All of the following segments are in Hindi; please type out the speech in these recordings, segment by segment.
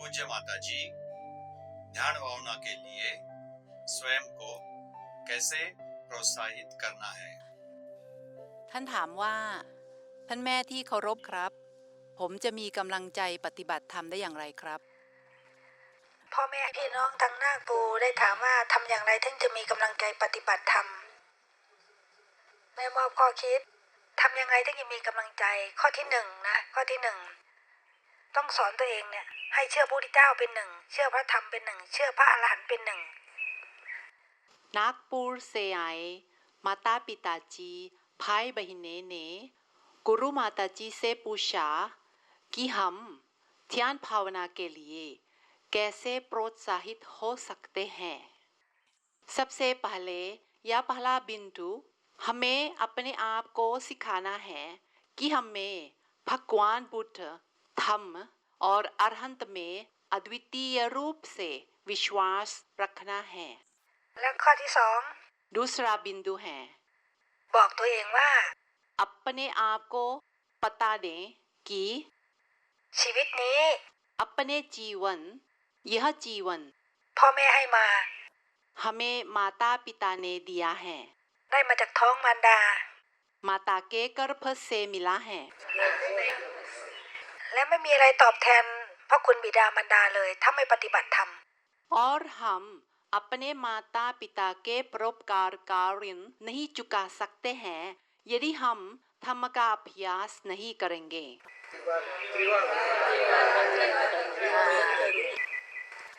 पूज्य माता जी, ध्यान भावना के लिए स्वयं को कैसे प्रोत्साहित करना है। ท่านถามว่าท่านแม่ที่เคารพครับผมจะมีกำลังใจปฏิบัติธรรมได้อย่างไรครับพ่อแม่พี่น้องทางนาคปูได้ถามว่าทำอย่างไรถึงจะมีกำลังใจปฏิบัติธรรมแม่มอบข้อคิดทำยังไงถึงจะมีกำลังใจข้อที่หนึ่งนะข้อที่หนึ่งต้องสอนตัวเองเนี่ยให้เชื่อพระพุทธเจ้าเป็นหนึ่งเชื่อพระธรรมเป็นหนึ่งเชื่อพระอรหันต์เป็นหนึ่ง नागपुर से आए माता पिताजी भाई बहनें ने गुरु माता जी से पूछा कि हम ध्यान भावना के लिए कैसे प्रोत्साहित हो सकते हैं। सबसे पहले यह पहला बिंदु हमें अपने आप को सिखाना है कि हमें भगवान बुद्ध धम्म और अरहंत में अद्वितीय रूप से विश्वास रखना है। และข้อที่สอง दूसरा बिंदु है บอกตัวเองว่า अपने आप को पता दें कि ชีวิตนี้ अपने जीवन यह जीवन พ่อแม่ให้มา हमें माता पिता ने दिया है ได้มาจากท้องมารดา माता के गर्भ से मिला है และไม่มีอะไรตอบแทนพระคุณบิดามารดาเลยถ้าไม่ปฏิบัติธรรม और हम अपने माता पिता के परोपकार का ऋण नहीं चुका सकते हैं यदि हम धम्म का अभ्यास नहीं करेंगे।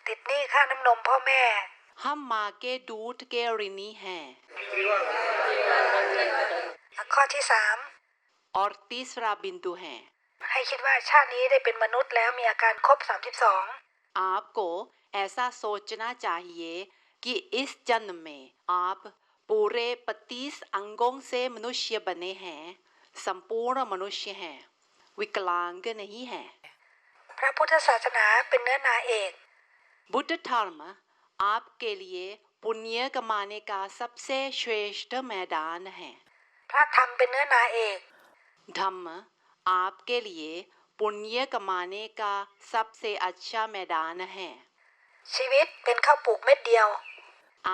ติดหนี้ค่าน้ำนมพ่อแม่ हम माँ के दूध के ऋणी हैं। ข้อที่สาม और तीसरा बिंदु है ให้คิดว่าชาตินี้ได้เป็นมนุษย์แล้วมีอาการครบ32 आपको ऐसा सोचना चाहिए कि इस जन्म में आप पूरे 32 अंगों से मनुष्य बने हैं, संपूर्ण मनुष्य हैं, विकलांग नहीं है। พระพุทธศาสนาเป็นเนื้อนาเอก बुद्ध धर्म आपके लिए पुण्य कमाने का सबसे श्रेष्ठ मैदान है। พระธรรมเป็นเนื้อนาเอก धम्म आपके लिए पुण्य कमाने का सबसे अच्छा मैदान है। ชีวิตเป็นข้าวปลูกเม็ดเดียว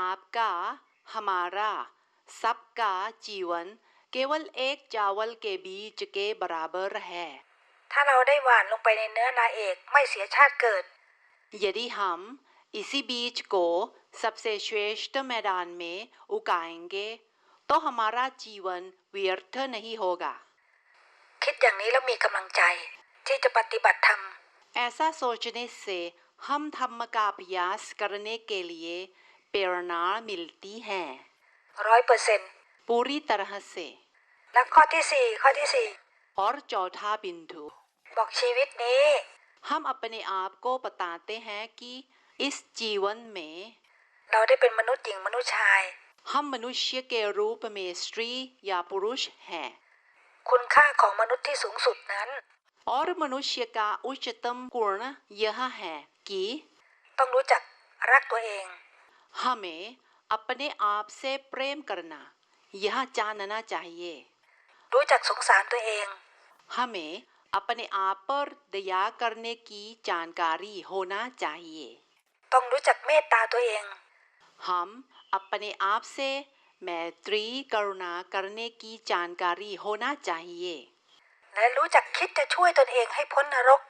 आपका हमारा सबका जीवन केवल एक चावल के बीज के बराबर है। ถ้าเราได้หว่านลงไปในเนื้อนาเอกไม่เสียชาติเกิด यदि हम इसी बीज को सबसे श्रेष्ठ मैदान में उगाएंगे तो हमारा जीवन व्यर्थ नहीं होगा। คิดอย่างนี้แล้วมีกำลังใจที่จะปฏิบัติธรรม ऐसा सोचने से हम धम्म का अभ्यास करने के लिए प्रेरणा मिलती है 100% पूरी तरह से। และข้อที่สี่ और चौथा बिंदु บอกชีวิตนี้ हम अपने आप को बताते हैं कि इस जीवन में เราได้เป็นมนุษย์หญิงมนุษย์ชาย हम मनुष्य के रूप में स्त्री या पुरुष हैं คุณค่าของมนุษย์ที่สูงสุดนั้น और मनुष्य का उच्चतम गुण यह है कि ต้องรู้จักรักตัวเอง हमें अपने आप से प्रेम करना यह जानना चाहिए। รู้จักสงสารตัวเอง हमें अपने आप पर दया करने की जानकारी होना चाहिए। ต้องรู้จักเมตตาตัวเอง हम अपने आप से मैत्री करुणा करने की जानकारी होना चाहिए และรู้จักคิดจะช่วยตนเองให้พ้นนรก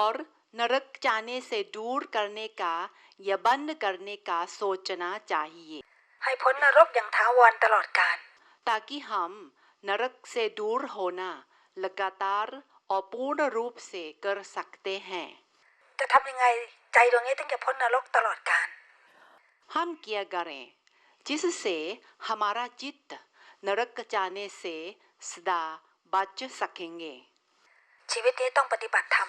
और नरक जाने से दूर करने का या बंद करने का सोचना चाहिए ให้พ้นนรกอย่างถาวรตลอดกาล ताकि हम नरक से दूर होना लगातार और पूर्ण रूप से कर सकते हैं। จะทำยังไงใจดวงนี้ถึงจะพ้นนรกตลอดกาล हम क्या करें जिससे हमारा चित्त नरक जाने से सदा बच सकेंगे। ชีวิตนี้ต้องปฏิบัติธรรม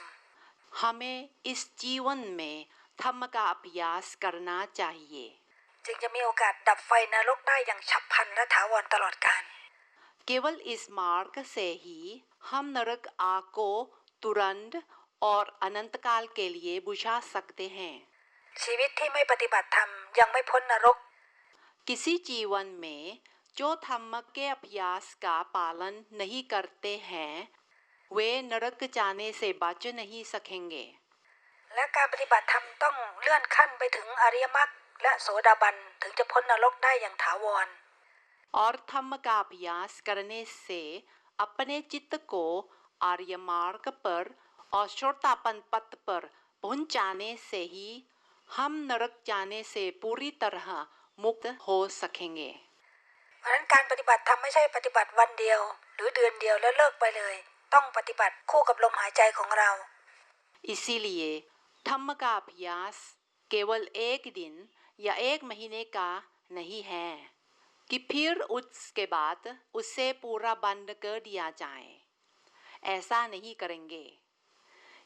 हमें इस जीवन में धम्म का अभ्यास करना चाहिए จึงจะมีโอกาสดับไฟนรกได้อย่างฉับพลันและถาวรตลอดกาล केवल इस मार्ग से ही हम नरक आग को तुरंत और अनंत काल के लिए बुझा सकते हैं। ชีวิตที่ไม่ปฏิบัติธรรมยังไม่พ้นนรก किसी जीवन में जो धम्म के अभ्यास का पालन नहीं करते हैं वे नरक जाने से बच नहीं सकेंगे। และการปฏิบัติธรรมต้องเลื่อนขั้นไปถึงอริยมรรคและโสดาบันถึงจะพ้นนรกได้อย่างถาวร और धम्म का अभ्यास करने से अपने चित्त को आर्य मार्ग पर और श्रोतापन पथ पर पहुंचाने से ही हम नरक जाने से पूरी तरह मुक्त हो सकेंगे। เพราะฉะนั้นการปฏิบัติธรรมไม่ใช่ปฏิบัติวันเดียวหรือเดือนเดียวแล้วเลิกไปเลยต้องปฏิบัติคู่กับลมหายใจของเรา इसीलिए धम्म का अभ्यास केवल एक दिन या एक महीने का नहीं है कि फिर उसके बाद उसे पूरा बंद कर दिया जाए। ऐसा नहीं करेंगे।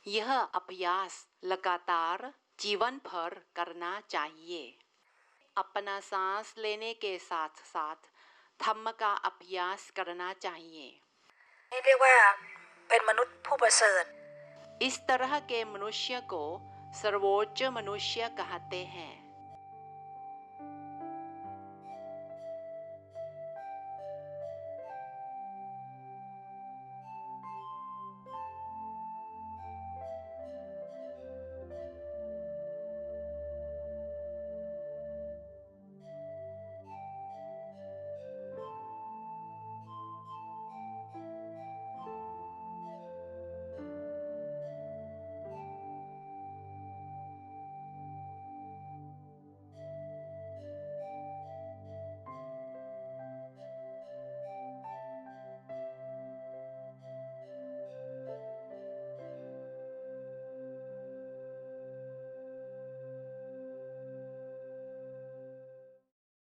यह अभ्यास लगातार जीवन भर करना चाहिए। अपना सांस लेने के साथ साथ धम्म का अभ्यास करना चाहिए। นี่เรียกว่าเป็นมนุษย์ผู้ประเสริฐ इस तरह के मनुष्य को सर्वोच्च मनुष्य कहते हैं।